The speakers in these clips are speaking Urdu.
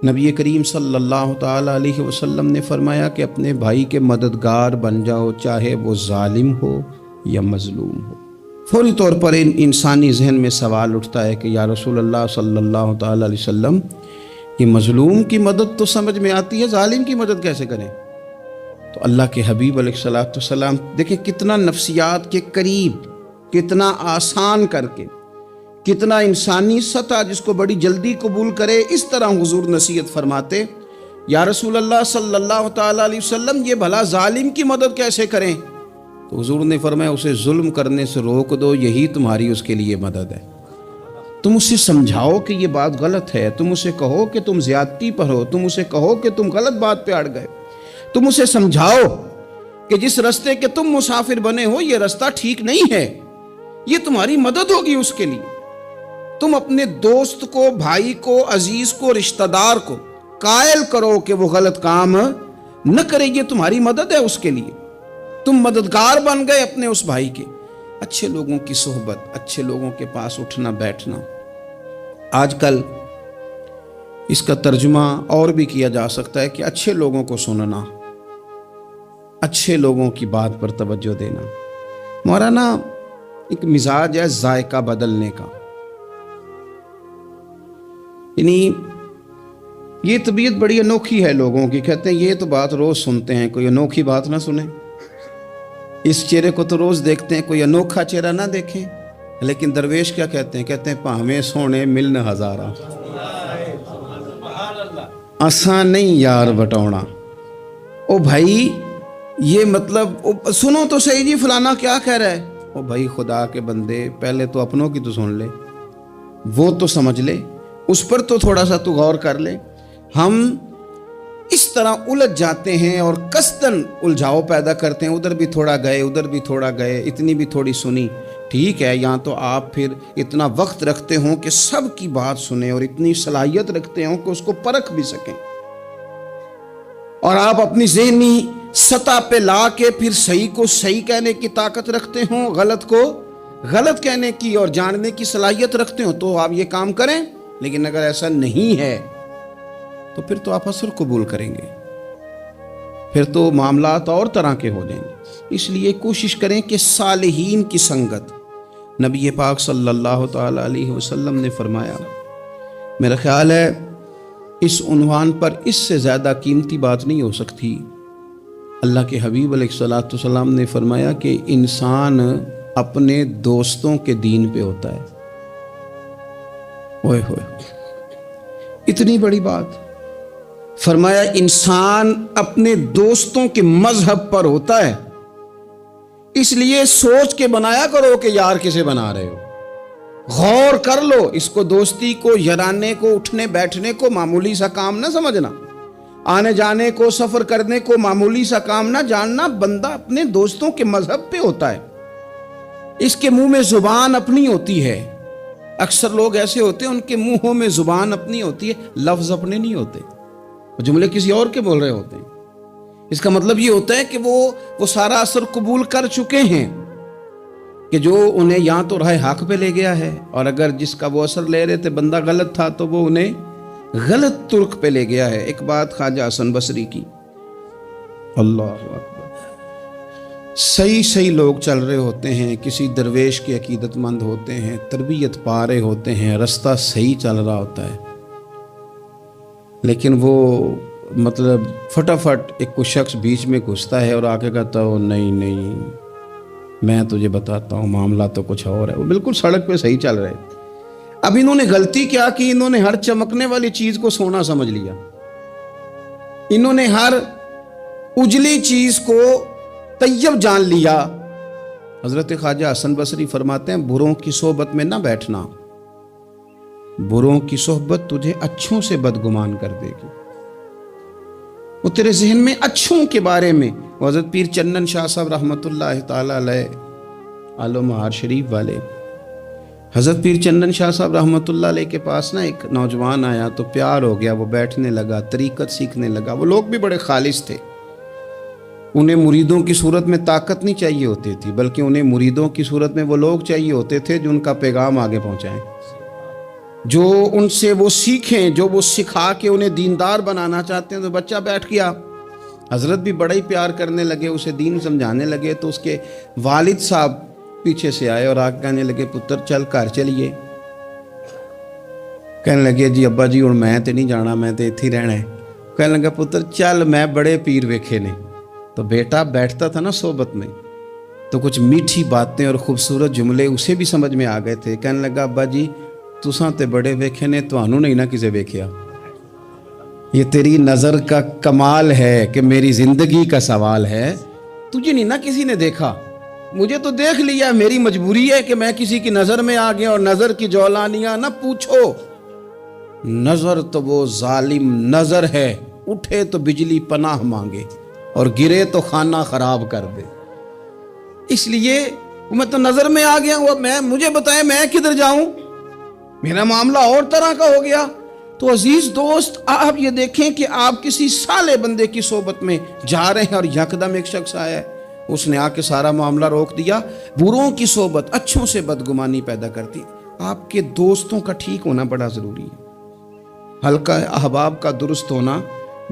نبی کریم صلی اللہ تعالیٰ علیہ وسلم نے فرمایا کہ اپنے بھائی کے مددگار بن جاؤ، چاہے وہ ظالم ہو یا مظلوم ہو۔ فوری طور پر انسانی ذہن میں سوال اٹھتا ہے کہ یا رسول اللہ صلی اللہ تعالیٰ علیہ وسلم، یہ مظلوم کی مدد تو سمجھ میں آتی ہے، ظالم کی مدد کیسے کریں؟ تو اللہ کے حبیب علیہ الصلوۃ والسلام دیکھیں کتنا نفسیات کے قریب، کتنا آسان کر کے، کتنا انسانی سطح جس کو بڑی جلدی قبول کرے، اس طرح حضور نصیحت فرماتے، یا رسول اللہ صلی اللہ تعالیٰ علیہ وسلم یہ بھلا ظالم کی مدد کیسے کریں؟ تو حضور نے فرمایا اسے ظلم کرنے سے روک دو، یہی تمہاری اس کے لیے مدد ہے۔ تم اسے سمجھاؤ کہ یہ بات غلط ہے، تم اسے کہو کہ تم زیادتی پر ہو، تم اسے کہو کہ تم غلط بات پہ اڑ گئے، تم اسے سمجھاؤ کہ جس رستے کے تم مسافر بنے ہو یہ رستہ ٹھیک نہیں ہے، یہ تمہاری مدد ہوگی اس کے لیے۔ تم اپنے دوست کو، بھائی کو، عزیز کو، رشتہ دار کو قائل کرو کہ وہ غلط کام نہ کرے، یہ تمہاری مدد ہے اس کے لیے۔ تم مددگار بن گئے اپنے اس بھائی کے۔ اچھے لوگوں کی صحبت، اچھے لوگوں کے پاس اٹھنا بیٹھنا۔ آج کل اس کا ترجمہ اور بھی کیا جا سکتا ہے کہ اچھے لوگوں کو سننا، اچھے لوگوں کی بات پر توجہ دینا۔ ہمارا نا ایک مزاج ہے ذائقہ بدلنے کا، یعنی یہ طبیعت بڑی انوکھی ہے لوگوں کی، کہتے ہیں یہ تو بات روز سنتے ہیں، کوئی انوکھی بات نہ سنیں، اس چہرے کو تو روز دیکھتے ہیں، کوئی انوکھا چہرہ نہ دیکھیں۔ لیکن درویش کیا کہتے ہیں؟ کہتے ہیں پاویں سونے ملن ہزارہ، آسان نہیں یار بٹونا۔ او بھائی یہ مطلب سنو تو صحیح جی، فلانا کیا کہہ رہا ہے؟ او بھائی خدا کے بندے، پہلے تو اپنوں کی تو سن لے، وہ تو سمجھ لے، اس پر تو تھوڑا سا تو غور کر لے۔ ہم اس طرح الجھ جاتے ہیں اور قصداً الجھاؤ پیدا کرتے ہیں، ادھر بھی تھوڑا گئے، ادھر بھی تھوڑا گئے، اتنی بھی تھوڑی سنی، ٹھیک ہے، یہاں تو آپ پھر اتنا وقت رکھتے ہوں کہ سب کی بات سنیں، اور اتنی صلاحیت رکھتے ہوں کہ اس کو پرکھ بھی سکیں، اور آپ اپنی ذہنی سطح پہ لا کے پھر صحیح کو صحیح کہنے کی طاقت رکھتے ہوں، غلط کو غلط کہنے کی اور جاننے کی صلاحیت رکھتے ہوں، تو آپ یہ کام کریں۔ لیکن اگر ایسا نہیں ہے تو پھر تو آپ اثر قبول کریں گے، پھر تو معاملات اور طرح کے ہو جائیں گے۔ اس لیے کوشش کریں کہ صالحین کی سنگت، نبی پاک صلی اللہ تعالیٰ علیہ وسلم نے فرمایا، میرا خیال ہے اس عنوان پر اس سے زیادہ قیمتی بات نہیں ہو سکتی۔ اللہ کے حبیب علیہ الصلوۃ والسلام نے فرمایا کہ انسان اپنے دوستوں کے دین پہ ہوتا ہے۔ ہوئے ہوئے اتنی بڑی بات فرمایا، انسان اپنے دوستوں کے مذہب پر ہوتا ہے۔ اس لیے سوچ کے بنایا کرو کہ یار کسے بنا رہے ہو، غور کر لو، اس کو دوستی کو، یارانے کو، اٹھنے بیٹھنے کو معمولی سا کام نہ سمجھنا، آنے جانے کو، سفر کرنے کو معمولی سا کام نہ جاننا۔ بندہ اپنے دوستوں کے مذہب پہ ہوتا ہے، اس کے منہ میں زبان اپنی ہوتی ہے۔ اکثر لوگ ایسے ہوتے ہیں ان کے منہوں میں زبان اپنی ہوتی ہے، لفظ اپنے نہیں ہوتے، جملے کسی اور کے بول رہے ہوتے ہیں۔ اس کا مطلب یہ ہوتا ہے کہ وہ سارا اثر قبول کر چکے ہیں کہ جو انہیں یہاں تو راہ حق پہ لے گیا ہے، اور اگر جس کا وہ اثر لے رہے تھے بندہ غلط تھا تو وہ انہیں غلط ترک پہ لے گیا ہے۔ ایک بات خواجہ حسن بصری کی، اللہ اکبر، صحیح لوگ چل رہے ہوتے ہیں، کسی درویش کے عقیدت مند ہوتے ہیں، تربیت پا رہے ہوتے ہیں، رستہ صحیح چل رہا ہوتا ہے، لیکن وہ مطلب فٹافٹ ایک کوئی شخص بیچ میں گھستا ہے اور آگے کہتا ہو نہیں میں تجھے بتاتا ہوں معاملہ تو کچھ اور ہے۔ وہ بالکل سڑک پہ صحیح چل رہے، اب انہوں نے غلطی کیا کی، انہوں نے ہر چمکنے والی چیز کو سونا سمجھ لیا، انہوں نے ہر اجلی چیز کو طیب جان لیا۔ حضرت خواجہ حسن بصری فرماتے ہیں بروں کی صحبت میں نہ بیٹھنا، بروں کی صحبت تجھے اچھوں سے بدگمان کر دے گی۔ وہ تیرے ذہن میں اچھوں کے بارے میں، حضرت پیر چنن شاہ صاحب رحمۃ اللہ تعالیٰ علیہ آل و مہار شریف والے، حضرت پیر چنن شاہ صاحب رحمۃ اللہ علیہ کے پاس نا ایک نوجوان آیا تو پیار ہو گیا، وہ بیٹھنے لگا، طریقت سیکھنے لگا۔ وہ لوگ بھی بڑے خالص تھے، انہیں مریدوں کی صورت میں طاقت نہیں چاہیے ہوتی تھی، بلکہ انہیں مریدوں کی صورت میں وہ لوگ چاہیے ہوتے تھے جو ان کا پیغام آگے پہنچائیں۔ جو ان سے وہ سیکھیں، جو وہ سکھا کے انہیں دیندار بنانا چاہتے ہیں۔ تو بچہ بیٹھ گیا، حضرت بھی بڑا ہی پیار کرنے لگے، اسے دین سمجھانے لگے۔ تو اس کے والد صاحب پیچھے سے آئے اور آ کے کہنے لگے پتر چل گھر چلیے۔ کہنے لگے جی ابا جی اور میں تے نہیں جانا، میں تے اتھی رہنا ہے۔ کہنے لگا پتر چل میں بڑے پیر ویکھے نے۔ تو بیٹا بیٹھتا تھا نا صحبت میں تو کچھ میٹھی باتیں اور خوبصورت جملے اسے بھی سمجھ میں آ گئے تھے۔ کہنے لگا ابا جی تساں تے بڑے ویکھے نے، تانوں نہیں نہ کسے ویکھیا۔ یہ تیری نظر کا کمال ہے کہ میری زندگی کا سوال ہے، تجھے نہیں نہ کسی نے دیکھا، مجھے تو دیکھ لیا۔ میری مجبوری ہے کہ میں کسی کی نظر میں آ گیا، اور نظر کی جولانیاں نہ پوچھو۔ نظر تو وہ ظالم نظر ہے، اٹھے تو بجلی پناہ مانگے اور گرے تو خانہ خراب کر دے۔ اس لیے میں تو نظر میں آ گیا ہوں، مجھے بتائیں میں کدھر جاؤں، میرا معاملہ اور طرح کا ہو گیا۔ تو عزیز دوست آپ یہ دیکھیں کہ آپ کسی صالح بندے کی صحبت میں جا رہے ہیں اور یکدم ایک شخص آیا ہے، اس نے آ کے سارا معاملہ روک دیا۔ بروں کی صحبت اچھوں سے بدگمانی پیدا کرتی۔ آپ کے دوستوں کا ٹھیک ہونا بڑا ضروری ہے، حلقہ احباب کا درست ہونا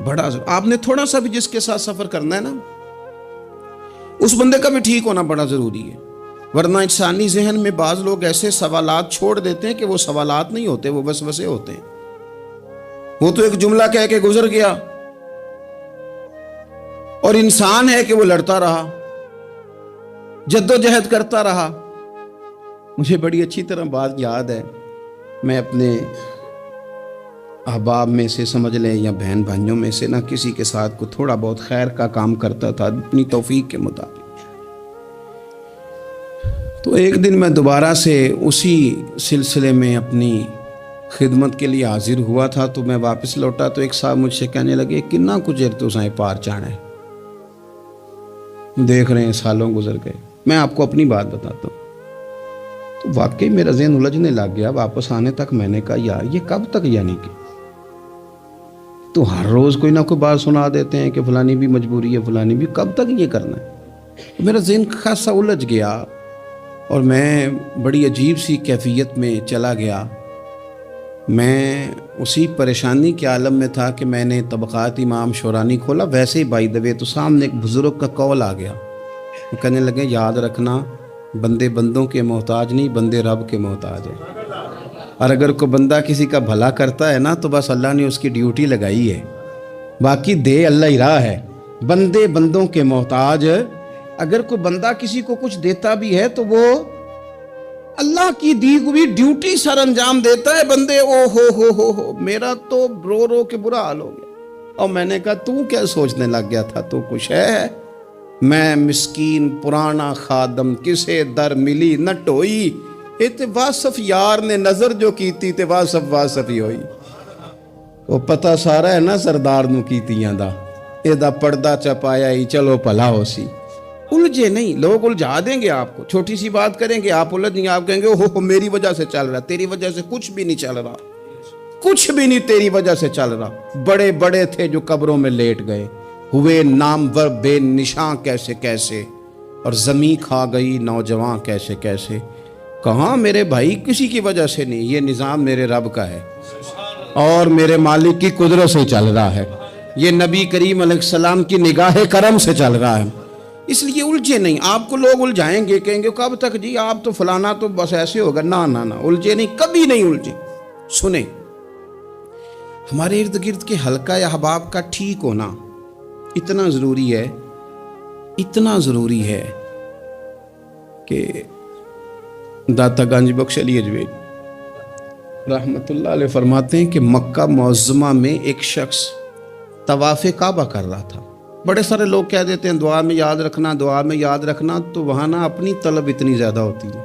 بڑا ضروری۔ آپ نے تھوڑا سا بھی جس کے ساتھ سفر کرنا ہے نا، اس بندے کا بھی ٹھیک ہونا بڑا ضروری ہے، ورنہ انسانی ذہن میں بعض لوگ ایسے سوالات چھوڑ دیتے ہیں کہ وہ سوالات نہیں ہوتے، وہ وسوسے ہوتے ہیں۔ وہ تو ایک جملہ کہہ کے گزر گیا، اور انسان ہے کہ وہ لڑتا رہا، جدوجہد کرتا رہا۔ مجھے بڑی اچھی طرح بات یاد ہے، میں اپنے احباب میں سے سمجھ لیں یا بہن بھائیوں میں سے نہ کسی کے ساتھ کو تھوڑا بہت خیر کا کام کرتا تھا اپنی توفیق کے مطابق۔ تو ایک دن میں دوبارہ سے اسی سلسلے میں اپنی خدمت کے لیے حاضر ہوا تھا، تو میں واپس لوٹا تو ایک صاحب مجھ سے کہنے لگے کنا کچھ تو سائیں پار چانا ہے، دیکھ رہے ہیں سالوں گزر گئے۔ میں آپ کو اپنی بات بتاتا ہوں، تو واقعی میرا ذہن الجھنے لگ گیا۔ واپس آنے تک میں نے کہا یار یہ کب تک، یعنی کہ تو ہر روز کوئی نہ کوئی بات سنا دیتے ہیں کہ فلانی بھی مجبوری ہے، فلانی بھی، کب تک یہ کرنا ہے؟ میرا ذہن خاصا الجھ گیا اور میں بڑی عجیب سی کیفیت میں چلا گیا۔ میں اسی پریشانی کے عالم میں تھا کہ میں نے طبقات امام شورانی کھولا، ویسے ہی بائی دا وے تو سامنے ایک بزرگ کا کال آ گیا۔ وہ کہنے لگے یاد رکھنا بندے بندوں کے محتاج نہیں، بندے رب کے محتاج ہیں، اور اگر کوئی بندہ کسی کا بھلا کرتا ہے نا تو بس اللہ نے اس کی ڈیوٹی لگائی ہے، باقی دے اللہ ہی راہ ہے۔ بندے بندوں کے محتاج، اگر کوئی بندہ کسی کو کچھ دیتا بھی ہے تو وہ اللہ کی دی ہوئی ڈیوٹی سر انجام دیتا ہے۔ بندے او ہو میرا تو رو رو کے برا حال ہو گیا، اور میں نے کہا تو کیا سوچنے لگ گیا تھا، تو کچھ ہے؟ میں مسکین پرانا خادم، کسے در ملی نہ ٹوئی، تے واصف یار نے نظر جو کیتی تے واصف ہی ہوئی۔ وہ پتہ سارا ہے نا سردار نو کیتیاں دا، اے دا پردہ چپایا ہی چلو بھلا ہو سی۔ الجھے نہیں، لوگ الجھا دیں گے آپ کو، چھوٹی سی بات کریں گے آپ الجھ نہیں، آپ کہیں گے اوہ میری وجہ سے چل رہا، تیری وجہ سے کچھ بھی نہیں چل رہا، کچھ بھی نہیں تیری وجہ سے چل رہا۔ بڑے بڑے تھے جو قبروں میں لیٹ گئے، ہوئے نامور بے نشاں کیسے کیسے، اور زمین کھا گئی نوجوان کیسے کیسے۔ کہاں میرے بھائی کسی کی وجہ سے نہیں، یہ نظام میرے رب کا ہے اور میرے مالک کی قدرت سے چل رہا ہے، یہ نبی کریم علیہ السلام کی نگاہ کرم سے چل رہا ہے۔ اس لیے الجھے نہیں، آپ کو لوگ الجھائیں گے، کہیں گے کب تک جی آپ تو فلانا تو بس ایسے ہوگا، نہ الجھے نہیں، کبھی نہیں الجھے۔ سنیں، ہمارے ارد گرد کے حلقہ احباب کا ٹھیک ہونا اتنا ضروری ہے، اتنا ضروری ہے کہ داتا گنج بخش علی اجویل رحمت اللہ علیہ فرماتے ہیں کہ مکہ معظمہ میں ایک شخص طواف کعبہ کر رہا تھا۔ بڑے سارے لوگ کہہ دیتے ہیں دعا میں یاد رکھنا، دعا میں یاد رکھنا، تو وہاں نا اپنی طلب اتنی زیادہ ہوتی ہے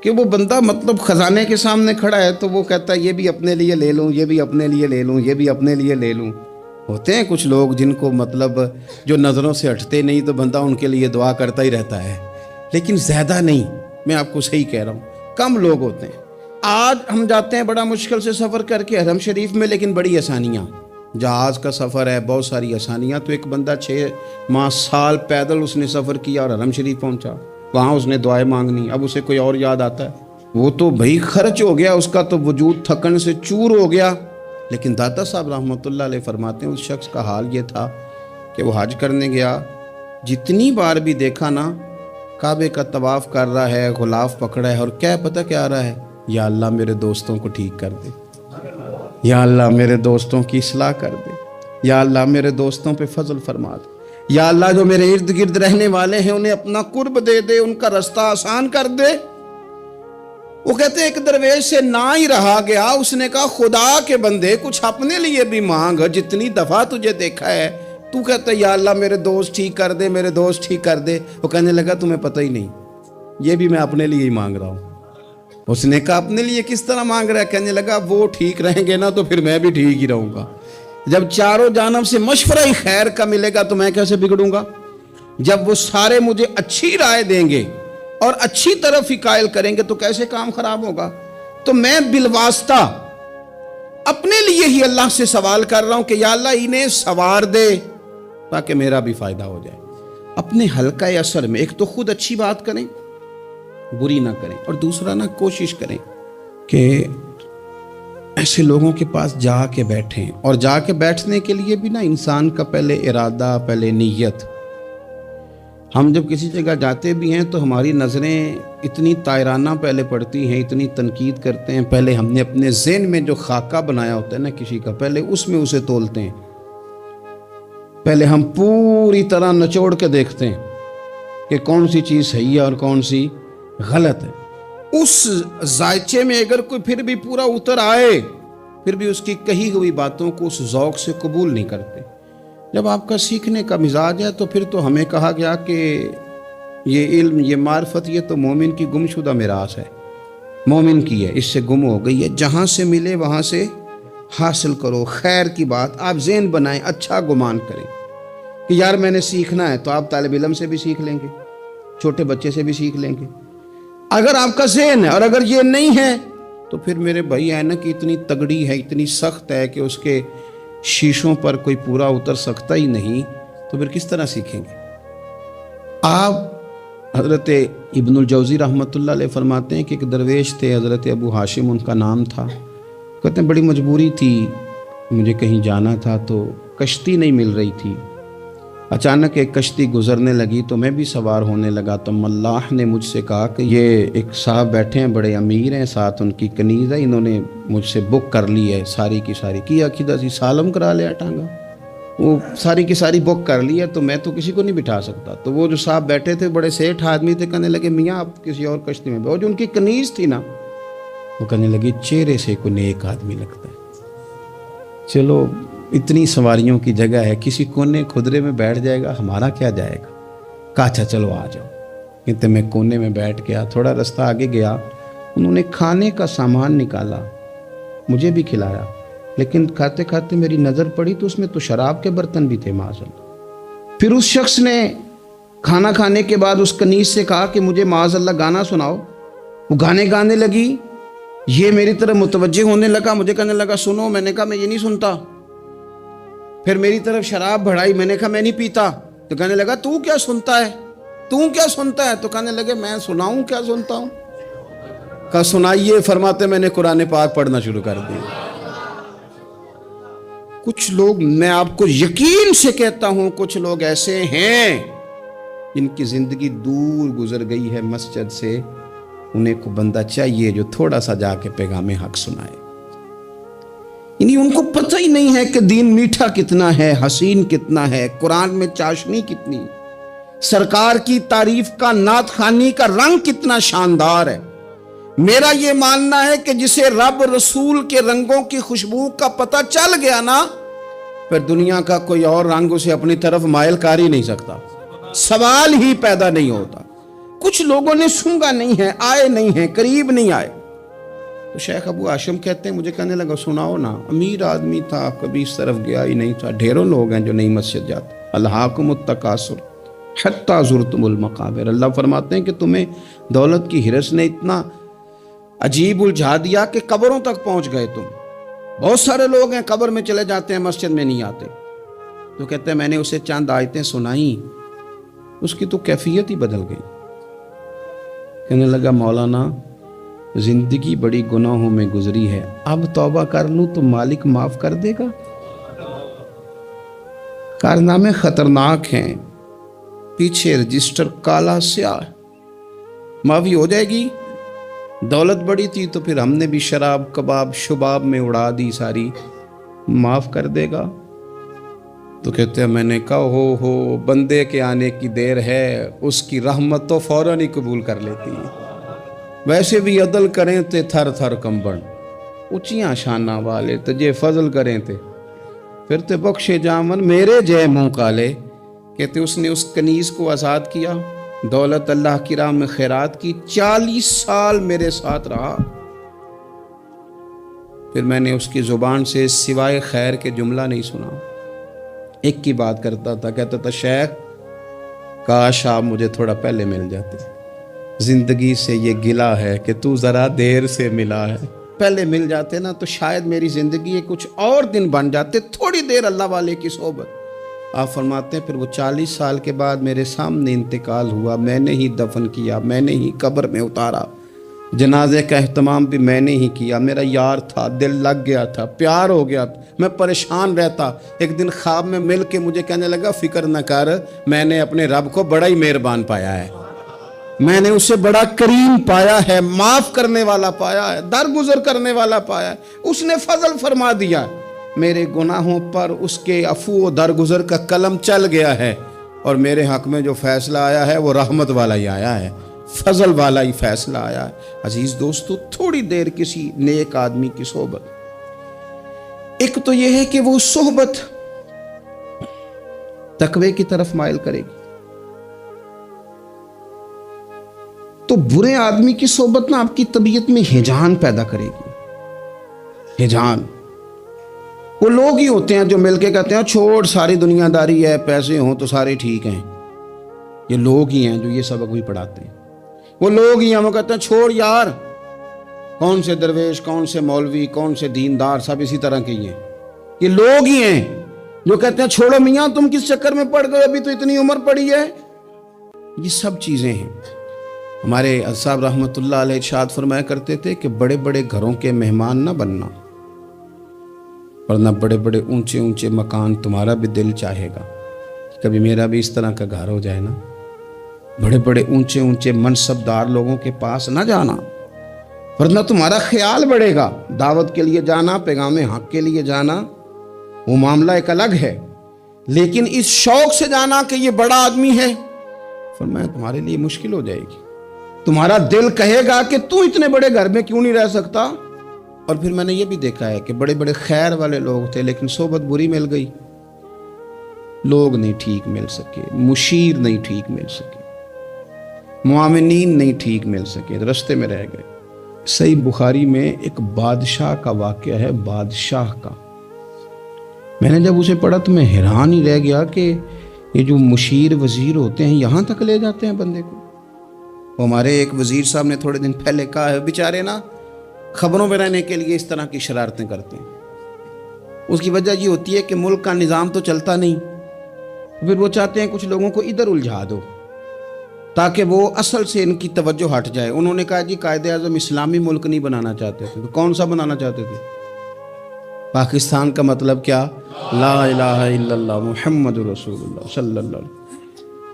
کہ وہ بندہ مطلب خزانے کے سامنے کھڑا ہے تو وہ کہتا ہے یہ بھی اپنے لیے لے لوں، یہ بھی اپنے لیے لے لوں، یہ بھی اپنے لیے لے لوں۔ ہوتے ہیں کچھ لوگ جن کو مطلب جو نظروں سے ہٹتے نہیں، تو بندہ ان کے لیے دعا کرتا ہی رہتا ہے، لیکن زیادہ نہیں، میں آپ کو صحیح کہہ رہا ہوں، کم لوگ ہوتے ہیں۔ آج ہم جاتے ہیں بڑا مشکل سے سفر کر کے حرم شریف میں، لیکن بڑی آسانیاں، جہاز کا سفر ہے، بہت ساری آسانیاں۔ تو ایک بندہ 6 ماہ سال پیدل اس نے سفر کیا اور حرم شریف پہنچا، وہاں اس نے دعائیں مانگنی، اب اسے کوئی اور یاد آتا ہے؟ وہ تو بھائی خرچ ہو گیا، اس کا تو وجود تھکن سے چور ہو گیا۔ لیکن داتا صاحب رحمۃ اللہ علیہ فرماتے ہیں اس شخص کا حال یہ تھا کہ وہ حج کرنے گیا، جتنی بار بھی دیکھا نا کعبے کا طواف کر رہا ہے، غلاف پکڑا ہے، اور کیا پتہ کیا آ رہا ہے، یا اللہ میرے دوستوں کو ٹھیک کر دے، یا اللہ میرے دوستوں کی اصلاح کر دے، یا اللہ میرے دوستوں پہ فضل فرما دے، یا اللہ جو میرے ارد گرد رہنے والے ہیں انہیں اپنا قرب دے دے، ان کا رستہ آسان کر دے۔ وہ کہتے ہیں ایک درویش سے نہ ہی رہا گیا، اس نے کہا خدا کے بندے کچھ اپنے لیے بھی مانگ، جتنی دفعہ تجھے دیکھا ہے تو کہتا ہے یا اللہ میرے دوست ٹھیک کر دے، میرے دوست ٹھیک کر دے۔ وہ کہنے لگا تمہیں پتہ ہی نہیں، یہ بھی میں اپنے لیے ہی مانگ رہا ہوں۔ اس نے کہا اپنے لیے کس طرح مانگ رہا ہے؟ کہنے لگا وہ ٹھیک رہیں گے نا تو پھر میں بھی ٹھیک ہی رہوں گا۔ جب چاروں جانب سے مشورہ ہی خیر کا ملے گا تو میں کیسے بگڑوں گا؟ جب وہ سارے مجھے اچھی رائے دیں گے اور اچھی طرف ہی قائل کریں گے تو کیسے کام خراب ہوگا؟ تو میں بالواسطہ اپنے لیے ہی اللہ سے سوال کر رہا ہوں کہ یا اللہ انہیں سوار دے تاکہ میرا بھی فائدہ ہو جائے۔ اپنے حلقہ اثر میں ایک تو خود اچھی بات کریں، بری نہ کریں، اور دوسرا نہ کوشش کریں کہ ایسے لوگوں کے پاس جا کے بیٹھیں، اور جا کے بیٹھنے کے لیے بھی نا انسان کا پہلے ارادہ، پہلے نیت۔ ہم جب کسی جگہ جاتے بھی ہیں تو ہماری نظریں اتنی طائرانہ پہلے پڑتی ہیں، اتنی تنقید کرتے ہیں، پہلے ہم نے اپنے ذہن میں جو خاکہ بنایا ہوتا ہے نا کسی کا، پہلے اس میں اسے تولتے ہیں، پہلے ہم پوری طرح نچوڑ کے دیکھتے ہیں کہ کون سی چیز صحیح ہے اور کون سی غلط ہے۔ اس ذائچے میں اگر کوئی پھر بھی پورا اتر آئے، پھر بھی اس کی کہی ہوئی باتوں کو اس ذوق سے قبول نہیں کرتے۔ جب آپ کا سیکھنے کا مزاج ہے تو پھر تو ہمیں کہا گیا کہ یہ علم، یہ معرفت، یہ تو مومن کی گمشدہ میراث ہے، مومن کی ہے، اس سے گم ہو گئی ہے، جہاں سے ملے وہاں سے حاصل کرو۔ خیر کی بات آپ ذہن بنائیں، اچھا گمان کریں کہ یار میں نے سیکھنا ہے، تو آپ طالب علم سے بھی سیکھ لیں گے، چھوٹے بچے سے بھی سیکھ لیں گے۔ اگر آپ کا ذہن ہے اور اگر یہ نہیں ہے تو پھر میرے بھائی اینک اتنی تگڑی ہے، اتنی سخت ہے کہ اس کے شیشوں پر کوئی پورا اتر سکتا ہی نہیں، تو پھر کس طرح سیکھیں گے؟ آپ حضرت ابن الجوزی رحمۃ اللہ علیہ فرماتے ہیں کہ ایک درویش تھے، حضرت ابو ہاشم ان کا نام تھا۔ کہتے ہیں بڑی مجبوری تھی، مجھے کہیں جانا تھا تو کشتی نہیں مل رہی تھی، اچانک ایک کشتی گزرنے لگی تو میں بھی سوار ہونے لگا، تو ملاح نے مجھ سے کہا کہ یہ ایک صاحب بیٹھے ہیں، بڑے امیر ہیں، ساتھ ان کی کنیز ہے، انہوں نے مجھ سے بک کر لی ہے ساری کی ساری، کیا کدھر سی سالم کرا لیا ٹانگا، وہ ساری کی ساری بک کر لی ہے، تو میں تو کسی کو نہیں بٹھا سکتا۔ تو وہ جو صاحب بیٹھے تھے بڑے سیٹھ آدمی تھے، کہنے لگے میاں آپ کسی اور کشتی میں بیٹھو۔ جو ان کی کنیز تھی نا وہ کہنے لگی چہرے سے کوئی نیک آدمی لگتا ہے، چلو اتنی سواریوں کی جگہ ہے، کسی کونے خدرے میں بیٹھ جائے گا، ہمارا کیا جائے گا۔ کہا اچھا چلو آ جاؤ۔ کہتے میں کونے میں بیٹھ گیا، تھوڑا رستہ آگے گیا، انہوں نے کھانے کا سامان نکالا، مجھے بھی کھلایا، لیکن کھاتے کھاتے میری نظر پڑی تو اس میں تو شراب کے برتن بھی تھے معاذ اللہ۔ پھر اس شخص نے کھانا کھانے کے بعد اس کنیز سے کہا کہ مجھے معاذ اللہ گانا سناؤ۔ وہ گانے گانے لگی، یہ میری طرف متوجہ ہونے لگا، مجھے کہنے لگا سنو، میں نے کہا میں یہ نہیں سنتا۔ پھر میری طرف شراب بڑھائی، میں نے کہا میں نہیں پیتا، تو کہنے لگا تو کیا سنتا ہے، تو کیا سنتا ہے؟ تو کہنے لگے میں سناؤں کیا سنتا ہوں؟ کہا سنائیے۔ فرماتے میں نے قرآن پاک پڑھنا شروع کر دیا۔ کچھ لوگ، میں آپ کو یقین سے کہتا ہوں، کچھ لوگ ایسے ہیں جن کی زندگی دور گزر گئی ہے مسجد سے، انہیں کو بندہ چاہیے جو تھوڑا سا جا کے پیغام حق سنائے۔ یعنی ان کو پتہ ہی نہیں ہے کہ دین میٹھا کتنا ہے، حسین کتنا ہے، قرآن میں چاشنی کتنی، سرکار کی تعریف کا، نعت خوانی کا رنگ کتنا شاندار ہے۔ میرا یہ ماننا ہے کہ جسے رب رسول کے رنگوں کی خوشبو کا پتہ چل گیا نا، پھر دنیا کا کوئی اور رنگ اسے اپنی طرف مائل کر ہی نہیں سکتا، سوال ہی پیدا نہیں ہوتا۔ کچھ لوگوں نے سونگا نہیں ہے، آئے نہیں ہیں، قریب نہیں آئے۔ تو شیخ ابو ہاشم کہتے ہیں مجھے کہنے لگا سناؤ نا، امیر آدمی تھا، کبھی اس طرف گیا ہی نہیں تھا، ڈھیروں لوگ ہیں جو نئی مسجد جاتے، الہاکم التکاثر حتی زرتم المقابر۔ اللہ فرماتے ہیں کہ تمہیں دولت کی ہرس نے اتنا عجیب الجھا دیا کہ قبروں تک پہنچ گئے تم۔ بہت سارے لوگ ہیں قبر میں چلے جاتے ہیں، مسجد میں نہیں آتے۔ تو کہتے ہیں میں نے اسے چند آیتیں سنائیں، اس کی تو کیفیت ہی بدل گئی۔ کہنے لگا مولانا زندگی بڑی گناہوں میں گزری ہے، اب توبہ کر لوں تو مالک معاف کر دے گا؟ کارنامے خطرناک ہیں، پیچھے رجسٹر کالا سیاہ، معافی ہو جائے گی۔ دولت بڑی تھی تو پھر ہم نے بھی شراب کباب شباب میں اڑا دی ساری، معاف کر دے گا؟ تو کہتے ہیں میں نے کہا ہو بندے کے آنے کی دیر ہے، اس کی رحمت تو فوراً ہی قبول کر لیتی ہے۔ ویسے بھی عدل کریں تے تھر تھر کمبن، اونچیاں شانہ والے تجھے فضل کریں تے پھر تے بخشے جامن میرے جے منہ کالے۔ کہتے اس نے اس کنیز کو آزاد کیا، دولت اللہ کی راہ میں خیرات کی، 40 سال میرے ساتھ رہا، پھر میں نے اس کی زبان سے سوائے خیر کے جملہ نہیں سنا۔ ایک کی بات کرتا تھا، کہتا تھا شیخ کاش آپ مجھے تھوڑا پہلے مل جاتے، زندگی سے یہ گلہ ہے کہ تو ذرا دیر سے ملا ہے، پہلے مل جاتے نا تو شاید میری زندگی کچھ اور دن بن جاتے، تھوڑی دیر اللہ والے کی صحبت۔ آپ فرماتے ہیں پھر وہ 40 سال کے بعد میرے سامنے انتقال ہوا، میں نے ہی دفن کیا، میں نے ہی قبر میں اتارا، جنازے کا اہتمام بھی میں نے ہی کیا۔ میرا یار تھا، دل لگ گیا تھا، پیار ہو گیا، میں پریشان رہتا۔ ایک دن خواب میں مل کے مجھے کہنے لگا فکر نہ کر، میں نے اپنے رب کو بڑا ہی مہربان پایا ہے، میں نے اسے بڑا کریم پایا ہے، معاف کرنے والا پایا ہے، درگزر کرنے والا پایا ہے، اس نے فضل فرما دیا، میرے گناہوں پر اس کے عفو و درگزر کا قلم چل گیا ہے، اور میرے حق میں جو فیصلہ آیا ہے وہ رحمت والا ہی آیا ہے، فضل والا ہی فیصلہ آیا ہے۔ عزیز دوستو، تھوڑی دیر کسی نیک آدمی کی صحبت، ایک تو یہ ہے کہ وہ صحبت تقوی کی طرف مائل کرے گی، تو برے آدمی کی صحبت نہ آپ کی طبیعت میں ہیجان پیدا کرے گی، ہیجان۔ وہ لوگ ہی ہوتے ہیں جو مل کے کہتے ہیں چھوڑ ساری دنیا داری ہے، پیسے ہوں تو سارے ٹھیک ہیں، یہ لوگ ہی ہیں جو یہ سبق بھی پڑھاتے ہیں، وہ لوگ ہی ہیں وہ کہتے ہیں چھوڑ یار، کون سے درویش کون سے مولوی کون سے دیندار سب اسی طرح کے ہی ہیں، یہ لوگ ہی ہیں جو کہتے ہیں چھوڑو میاں تم کس چکر میں پڑ گئے، ابھی تو اتنی عمر پڑی ہے۔ یہ سب چیزیں ہیں۔ ہمارے صاحب رحمۃ اللہ علیہ ارشاد فرمایا کرتے تھے کہ بڑے بڑے گھروں کے مہمان نہ بننا، ورنہ بڑے بڑے اونچے اونچے مکان تمہارا بھی دل چاہے گا، کبھی میرا بھی اس طرح کا گھر ہو جائے نا۔ بڑے بڑے اونچے اونچے منصب دار لوگوں کے پاس نہ جانا، ورنہ تمہارا خیال بڑھے گا۔ دعوت کے لیے جانا، پیغام حق کے لیے جانا، وہ معاملہ ایک الگ ہے، لیکن اس شوق سے جانا کہ یہ بڑا آدمی ہے، فرمایا تمہارے لیے مشکل ہو جائے گی۔ تمہارا دل کہے گا کہ تو اتنے بڑے گھر میں کیوں نہیں رہ سکتا۔ اور پھر میں نے یہ بھی دیکھا ہے کہ بڑے بڑے خیر والے لوگ تھے لیکن صحبت بری مل گئی، لوگ نہیں ٹھیک مل سکے، مشیر نہیں ٹھیک مل سکے، معاونین نہیں ٹھیک مل سکے، رستے میں رہ گئے۔ صحیح بخاری میں ایک بادشاہ کا واقعہ ہے، بادشاہ کا۔ میں نے جب اسے پڑھا تو میں حیران ہی رہ گیا کہ یہ جو مشیر وزیر ہوتے ہیں یہاں تک لے جاتے ہیں بندے کو۔ ہمارے ایک وزیر صاحب نے تھوڑے دن پہلے کہا ہے بیچارے نا خبروں میں رہنے کے لیے اس طرح کی شرارتیں کرتے ہیں، اس کی وجہ یہ ہوتی ہے کہ ملک کا نظام تو چلتا نہیں، پھر وہ چاہتے ہیں کچھ لوگوں کو ادھر الجھا دو تاکہ وہ اصل سے ان کی توجہ ہٹ جائے۔ انہوں نے کہا جی قائد اعظم اسلامی ملک نہیں بنانا چاہتے تھے، تو کون سا بنانا چاہتے تھے؟ پاکستان کا مطلب کیا؟ لا الہ الا اللہ محمد رسول اللہ صلی اللہ علیہ وسلم۔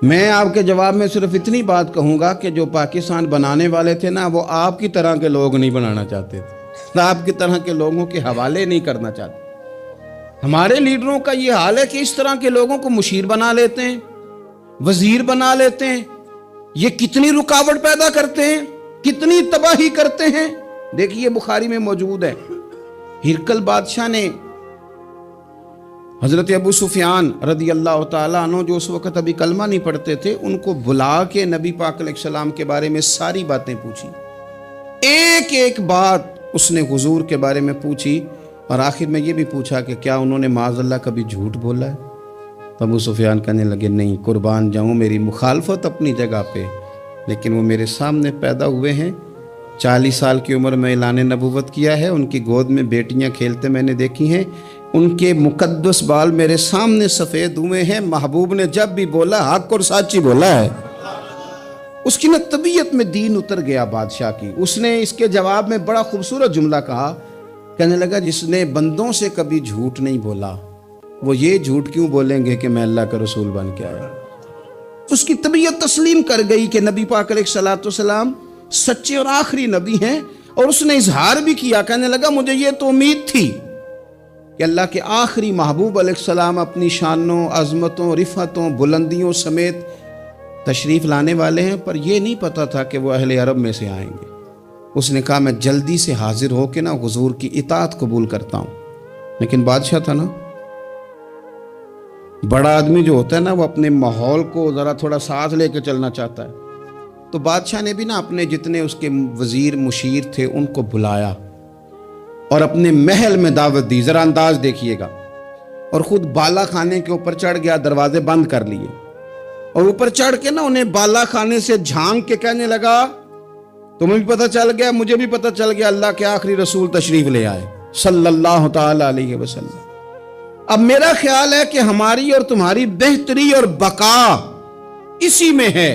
میں آپ کے جواب میں صرف اتنی بات کہوں گا کہ جو پاکستان بنانے والے تھے نا وہ آپ کی طرح کے لوگ نہیں بنانا چاہتے تھے، آپ کی طرح کے لوگوں کے حوالے نہیں کرنا چاہتے۔ ہمارے لیڈروں کا یہ حال ہے کہ اس طرح کے لوگوں کو مشیر بنا لیتے ہیں، وزیر بنا لیتے ہیں، یہ کتنی رکاوٹ پیدا کرتے ہیں، کتنی تباہی کرتے ہیں۔ دیکھیے بخاری میں موجود ہے، ہرقل بادشاہ نے حضرت ابو سفیان رضی اللہ تعالیٰ عنہ جو اس وقت ابھی کلمہ نہیں پڑھتے تھے ان کو بلا کے نبی پاک علیہ السلام کے بارے میں ساری باتیں پوچھی، ایک ایک بات اس نے حضور کے بارے میں پوچھی، اور آخر میں یہ بھی پوچھا کہ کیا انہوں نے معاذ اللہ کبھی جھوٹ بولا ہے؟ تو ابو سفیان کہنے لگے نہیں، قربان جاؤں میری مخالفت اپنی جگہ پہ، لیکن وہ میرے سامنے پیدا ہوئے ہیں، 40 سال کی عمر میں اعلان نبوت کیا ہے، ان کی گود میں بیٹیاں کھیلتے میں نے دیکھی ہیں، ان کے مقدس بال میرے سامنے سفید ہوئے ہیں، محبوب نے جب بھی بولا حق اور سچی بولا ہے۔ اس کی نہ طبیعت میں دین اتر گیا بادشاہ کی. اس نے اس کے جواب میں بڑا خوبصورت جملہ کہا. کہنے لگا جس نے بندوں سے کبھی جھوٹ نہیں بولا وہ یہ جھوٹ کیوں بولیں گے کہ میں اللہ کا رسول بن کے آیا. اس کی طبیعت تسلیم کر گئی کہ نبی پاک علیہ الصلوۃ والسلام سچے اور آخری نبی ہیں. اور اس نے اظہار بھی کیا. کہنے لگا مجھے یہ تو امید تھی کہ اللہ کے آخری محبوب علیہ السلام اپنی شانوں، عظمتوں، رفعتوں، بلندیوں سمیت تشریف لانے والے ہیں، پر یہ نہیں پتا تھا کہ وہ اہل عرب میں سے آئیں گے. اس نے کہا میں جلدی سے حاضر ہو کے نا حضور کی اطاعت قبول کرتا ہوں. لیکن بادشاہ تھا نا، بڑا آدمی جو ہوتا ہے نا وہ اپنے ماحول کو ذرا تھوڑا ساتھ لے کے چلنا چاہتا ہے. تو بادشاہ نے بھی نا اپنے جتنے اس کے وزیر مشیر تھے ان کو بلایا اور اپنے محل میں دعوت دی. ذرا انداز دیکھیے گا. اور خود بالا خانے کے اوپر چڑھ گیا، دروازے بند کر لیے اور اوپر چڑھ کے نا انہیں بالا خانے سے جھانک کے کہنے لگا تمہیں بھی پتہ چل گیا، مجھے بھی پتہ چل گیا اللہ کے آخری رسول تشریف لے آئے صلی اللہ تعالی علیہ وسلم. اب میرا خیال ہے کہ ہماری اور تمہاری بہتری اور بقا اسی میں ہے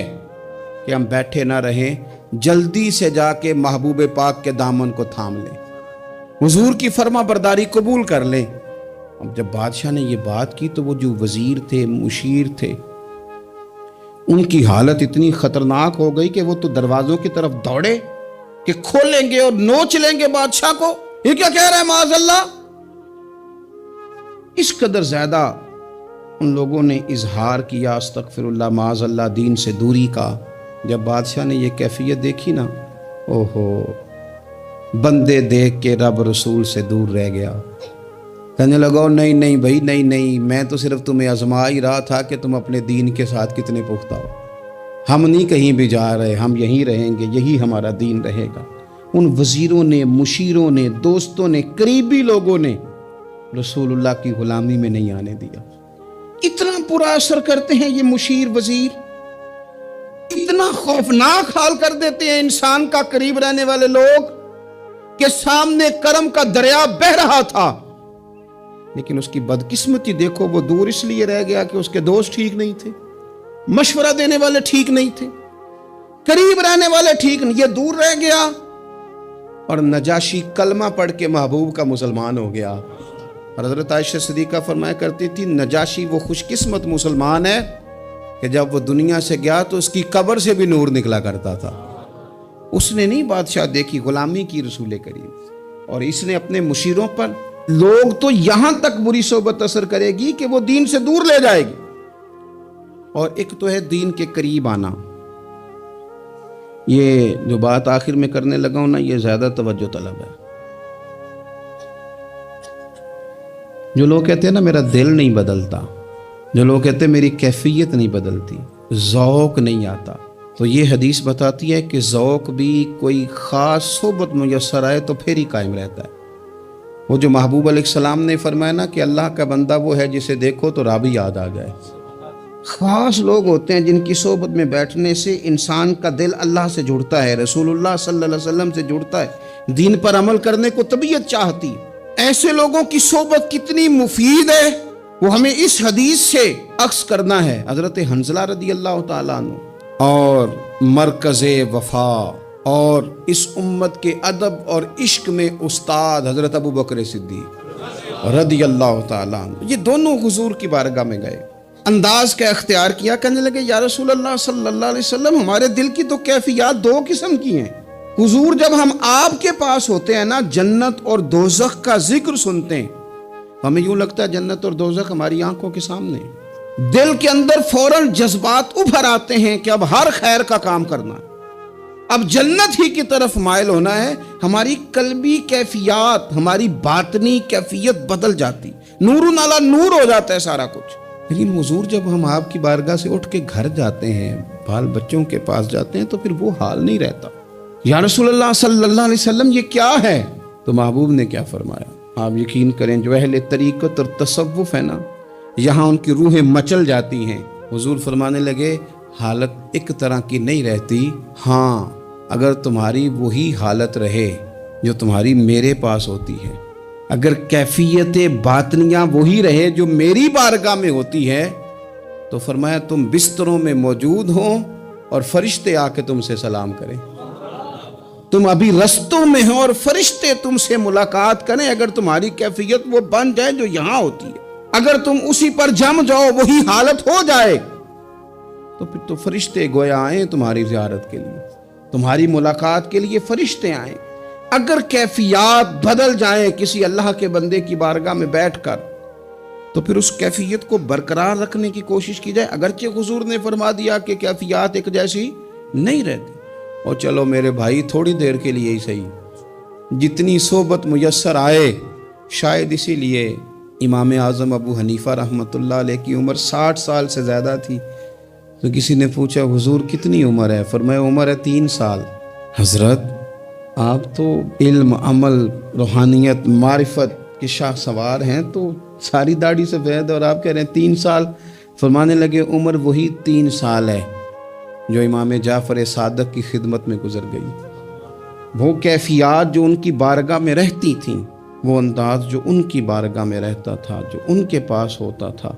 کہ ہم بیٹھے نہ رہیں، جلدی سے جا کے محبوب پاک کے دامن کو تھام لیں، حضور کی فرما برداری قبول کر لیں. اب جب بادشاہ نے یہ بات کی تو وہ جو وزیر تھے، مشیر تھے، ان کی حالت اتنی خطرناک ہو گئی کہ وہ تو دروازوں کی طرف دوڑے کہ کھولیں گے اور نوچ لیں گے بادشاہ کو. یہ کیا کہہ رہا ہے معاذ اللہ. اس قدر زیادہ ان لوگوں نے اظہار کیا استغفر اللہ معاذ اللہ دین سے دوری کا. جب بادشاہ نے یہ کیفیت دیکھی نا، اوہو، بندے دیکھ کے رب رسول سے دور رہ گیا. کہنے لگا نہیں نہیں بھائی، نہیں، میں تو صرف تمہیں آزما ہی رہا تھا کہ تم اپنے دین کے ساتھ کتنے پختہ ہو. ہم نہیں کہیں بھی جا رہے، ہم یہیں رہیں گے، یہی ہمارا دین رہے گا. ان وزیروں نے، مشیروں نے، دوستوں نے، قریبی لوگوں نے رسول اللہ کی غلامی میں نہیں آنے دیا. اتنا برا اثر کرتے ہیں یہ مشیر وزیر، اتنا خوفناک حال کر دیتے ہیں انسان کا قریب رہنے والے لوگ کہ سامنے کرم کا دریا بہہ رہا تھا لیکن اس کی بدقسمتی دیکھو، وہ دور اس لیے رہ گیا کہ اس کے دوست ٹھیک نہیں تھے، مشورہ دینے والے ٹھیک نہیں تھے، قریب رہنے والے ٹھیک نہیں، یہ دور رہ گیا. اور نجاشی کلمہ پڑھ کے محبوب کا مسلمان ہو گیا. اور حضرت عائشہ صدیقہ فرمایا کرتی تھی نجاشی وہ خوش قسمت مسلمان ہے کہ جب وہ دنیا سے گیا تو اس کی قبر سے بھی نور نکلا کرتا تھا. اس نے نہیں بادشاہ دیکھی، غلامی کی رسول کریم. اور اس نے اپنے مشیروں پر لوگ تو یہاں تک بری صحبت اثر کرے گی کہ وہ دین سے دور لے جائے گی. اور ایک تو ہے دین کے قریب آنا. یہ جو بات آخر میں کرنے لگا ہوں نا، یہ زیادہ توجہ طلب ہے. جو لوگ کہتے ہیں نا میرا دل نہیں بدلتا، جو لوگ کہتے ہیں میری کیفیت نہیں بدلتی، ذوق نہیں آتا، تو یہ حدیث بتاتی ہے کہ ذوق بھی کوئی خاص صحبت میسر آئے تو پھر ہی قائم رہتا ہے. وہ جو محبوب علیہ السلام نے فرمایا نا کہ اللہ کا بندہ وہ ہے جسے دیکھو تو رابی یاد آ جائے. خاص لوگ ہوتے ہیں جن کی صحبت میں بیٹھنے سے انسان کا دل اللہ سے جڑتا ہے، رسول اللہ صلی اللہ علیہ وسلم سے جڑتا ہے، دین پر عمل کرنے کو طبیعت چاہتی. ایسے لوگوں کی صحبت کتنی مفید ہے وہ ہمیں اس حدیث سے عکس کرنا ہے. حضرت حنظلہ رضی اللہ تعالیٰ عنہ اور مرکز وفا اور اس امت کے ادب اور عشق میں استاد حضرت ابو بکر صدیق رضی اللہ تعالیٰ عنہ، یہ دونوں حضور کی بارگاہ میں گئے. انداز کا اختیار کیا، کہنے لگے یا رسول اللہ صلی اللہ علیہ وسلم ہمارے دل کی تو کیفیات دو قسم کی ہیں. حضور جب ہم آپ کے پاس ہوتے ہیں نا، جنت اور دوزخ کا ذکر سنتے ہیں، ہمیں یوں لگتا ہے جنت اور دوزخ ہماری آنکھوں کے سامنے. دل کے اندر فوراً جذبات ابھر آتے ہیں کہ اب ہر خیر کا کام کرنا ہے، اب جنت ہی کی طرف مائل ہونا ہے. ہماری قلبی کیفیات، ہماری باطنی کیفیت بدل جاتی، نور نالا نور ہو جاتا ہے سارا کچھ. لیکن حضور جب ہم آپ کی بارگاہ سے اٹھ کے گھر جاتے ہیں، بال بچوں کے پاس جاتے ہیں، تو پھر وہ حال نہیں رہتا. یا رسول اللہ صلی اللہ علیہ وسلم یہ کیا ہے؟ تو محبوب نے کیا فرمایا؟ آپ یقین کریں جو اہل طریقت اور تصوف ہے نا، یہاں ان کی روحیں مچل جاتی ہیں. حضور فرمانے لگے حالت ایک طرح کی نہیں رہتی، ہاں اگر تمہاری وہی حالت رہے جو تمہاری میرے پاس ہوتی ہے، اگر کیفیت باطنیہ وہی رہے جو میری بارگاہ میں ہوتی ہے، تو فرمایا تم بستروں میں موجود ہو اور فرشتے آ کے تم سے سلام کریں. تم ابھی رستوں میں ہو اور فرشتے تم سے ملاقات کریں. اگر تمہاری کیفیت وہ بن جائے جو یہاں ہوتی ہے، اگر تم اسی پر جم جاؤ، وہی حالت ہو جائے، تو پھر تو فرشتے گویا آئیں تمہاری زیارت کے لیے، تمہاری ملاقات کے لیے فرشتے آئیں. اگر کیفیات بدل جائیں کسی اللہ کے بندے کی بارگاہ میں بیٹھ کر، تو پھر اس کیفیت کو برقرار رکھنے کی کوشش کی جائے. اگرچہ حضور نے فرما دیا کہ کیفیات ایک جیسی نہیں رہتی، اور چلو میرے بھائی تھوڑی دیر کے لیے ہی صحیح، جتنی صحبت میسر آئے. شاید اسی لیے امام اعظم ابو حنیفہ رحمۃ اللہ علیہ کی عمر 60 سال سے زیادہ تھی. تو کسی نے پوچھا حضور کتنی عمر ہے؟ فرمایا عمر ہے 3 سال. حضرت آپ تو علم، عمل، روحانیت، معرفت کے شاہ سوار ہیں، تو ساری داڑھی سفید اور آپ کہہ رہے ہیں 3 سال. فرمانے لگے عمر وہی 3 سال ہے جو امام جعفر صادق کی خدمت میں گزر گئی. وہ کیفیات جو ان کی بارگاہ میں رہتی تھیں، وہ انداز جو ان کی بارگاہ میں رہتا تھا، جو ان کے پاس ہوتا تھا،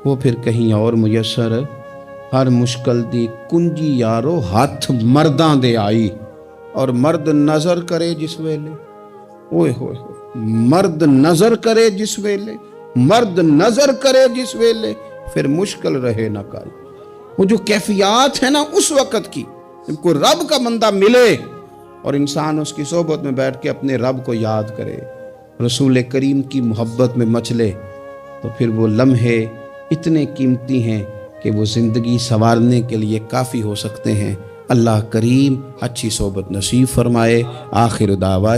وہ پھر کہیں اور میسر. ہر مشکل دی کنجی یارو ہاتھ مرداں دے آئی، اور مرد نظر کرے جس ویلے، اوئے ہوئے مرد نظر کرے جس ویلے، مرد نظر کرے جس ویلے، پھر مشکل رہے نہ کائی. وہ جو کیفیات ہے نا اس وقت کی، جب کوئی رب کا بندہ ملے اور انسان اس کی صحبت میں بیٹھ کے اپنے رب کو یاد کرے، رسول کریم کی محبت میں مچلے، تو پھر وہ لمحے اتنے قیمتی ہیں کہ وہ زندگی سنوارنے کے لیے کافی ہو سکتے ہیں. اللہ کریم اچھی صحبت نصیب فرمائے. آخر دعویٰ